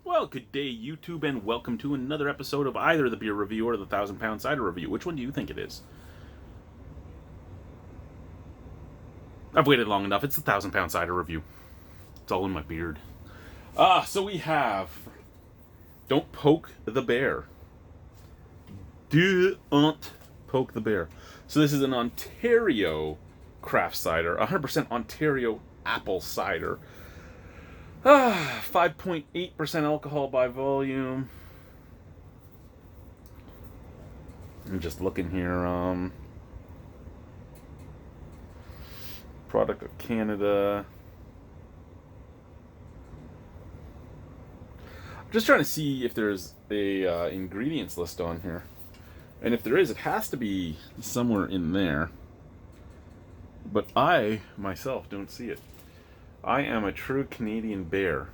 Well, good day, YouTube, and welcome to another episode of either the beer review or the 1,000 Pound Cider review. Which one do you think it is? I've waited long enough. It's the 1,000 Pound Cider review. It's all in my beard. So we have Don't Poke the Bear. Don't poke the bear. So this is an Ontario craft cider, 100% Ontario apple cider. 5.8% alcohol by volume. I'm just looking here. Product of Canada. I'm just trying to see if there's a ingredients list on here. And if there is, it has to be somewhere in there. But I, myself, don't see it. I am a true Canadian bear.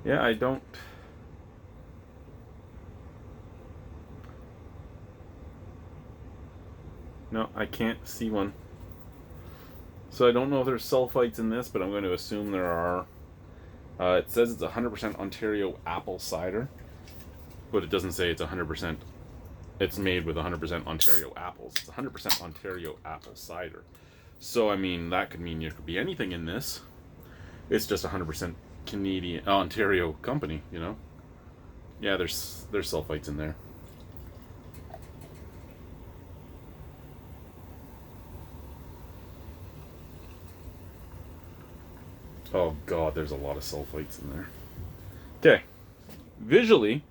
Yeah, I don't... No, I can't see one. So I don't know if there's sulfites in this, but I'm going to assume there are. It says it's 100% Ontario apple cider, but it doesn't say it's 100%. It's made with 100% Ontario apples. It's 100% Ontario apple cider. So, I mean, that could mean there could be anything in this. It's just 100% Canadian, Ontario company, you know? Yeah, there's sulfites in there. Oh god, there's a lot of sulfites in there. Okay. Visually,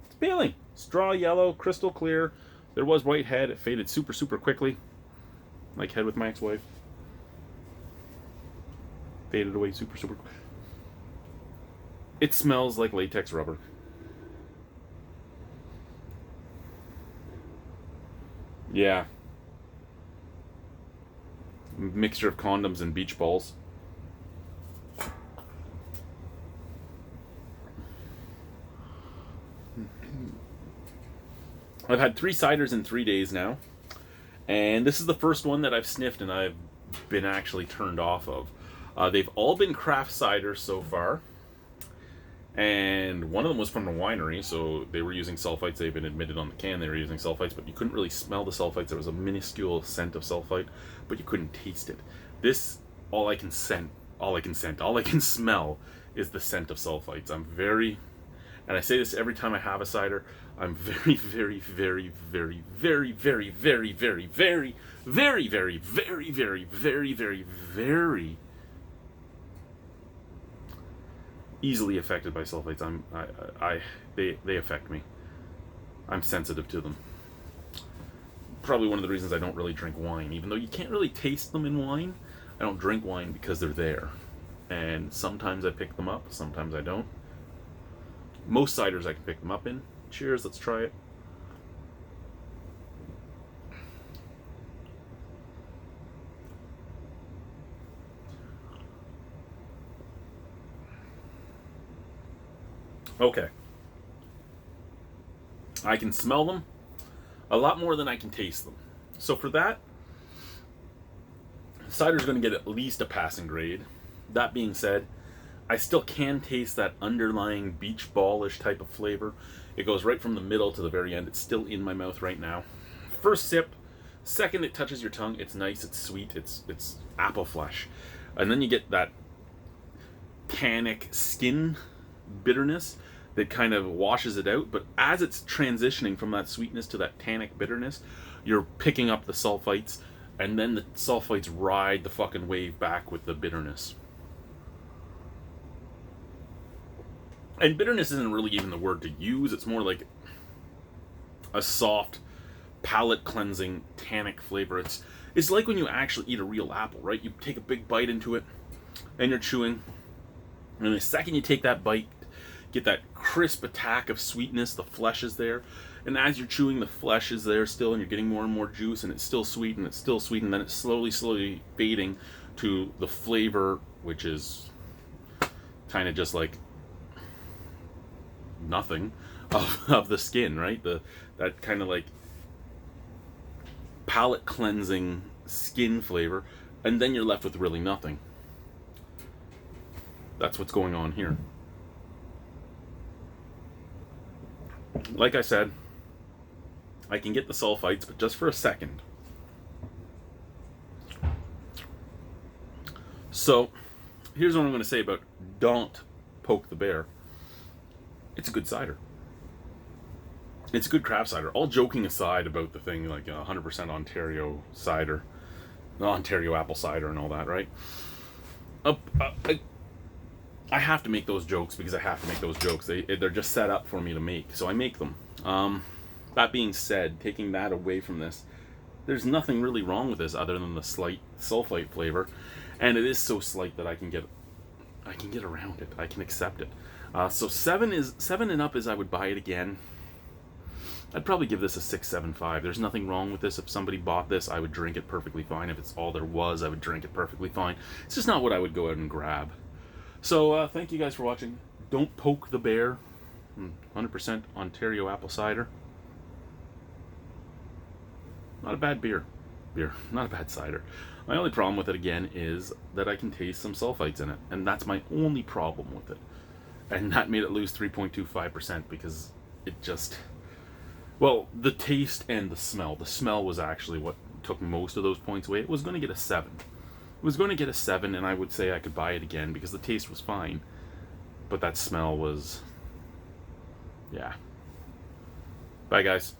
it's appealing. Straw yellow, crystal clear. There was white head. It faded super, super quickly. Like head with my ex-wife. Faded away super, super quick. It smells like latex rubber. Yeah. Mixture of condoms and beach balls. I've had 3 ciders in 3 days now, and this is the first one that I've sniffed and I've been actually turned off of. They've all been craft ciders so far, and one of them was from the winery, so they were using sulfites. They've been admitted on the can they were using sulfites, but you couldn't really smell the sulfites. There was a minuscule scent of sulfite, but you couldn't taste it. This, all I can smell is the scent of sulfites. I'm very... And I say this every time I have a cider. I'm very, very, very, very, very, very, very, very, very, very, very, very, very, very, very, very easily affected by sulfites. They affect me. I'm sensitive to them. Probably one of the reasons I don't really drink wine, even though you can't really taste them in wine. I don't drink wine because they're there, and sometimes I pick them up, sometimes I don't. Most ciders I can pick them up in. Cheers, let's try it. Okay. I can smell them a lot more than I can taste them. So for that, cider's going to get at least a passing grade. That being said, I still can taste that underlying beach ballish type of flavor. It goes right from the middle to the very end. It's still in my mouth right now. First sip, second it touches your tongue. It's nice, it's sweet, it's apple flesh. And then you get that tannic skin bitterness that kind of washes it out. But as it's transitioning from that sweetness to that tannic bitterness, you're picking up the sulfites, and then the sulfites ride the fucking wave back with the bitterness. And bitterness isn't really even the word to use. It's more like a soft, palate-cleansing, tannic flavor. It's like when you actually eat a real apple, right? You take a big bite into it, and you're chewing. And the second you take that bite, get that crisp attack of sweetness. The flesh is there. And as you're chewing, the flesh is there still, and you're getting more and more juice, and it's still sweet, and it's still sweet, and then it's slowly, slowly fading to the flavor, which is kind of just like nothing of the skin, right? That kind of like palate cleansing skin flavor, And then you're left with really nothing. That's what's going on here. Like I said, I can get the sulfites, but just for a second. So, here's what I'm going to say about Don't Poke the Bear. It's a good cider. It's a good craft cider. All joking aside about the thing, like 100% Ontario cider, Ontario apple cider and all that, right? I have to make those jokes because I have to make those jokes. They're just set up for me to make, so I make them. That being said, taking that away from this, there's nothing really wrong with this other than the slight sulfite flavor, and it is so slight that I can get around it. I can accept it. So 7 and up is I would buy it again. I'd probably give this a 6.75. There's nothing wrong with this. If somebody bought this, I would drink it perfectly fine. If it's all there was, I would drink it perfectly fine. It's just not what I would go out and grab. So thank you guys for watching. Don't Poke the Bear. 100% Ontario apple cider. Not a bad beer. Not a bad cider. My only problem with it, again, is that I can taste some sulfites in it. And that's my only problem with it. And that made it lose 3.25% because it just... Well, the taste and the smell. The smell was actually what took most of those points away. It was going to get a 7. It was going to get a 7, and I would say I could buy it again because the taste was fine. But that smell was... Yeah. Bye, guys.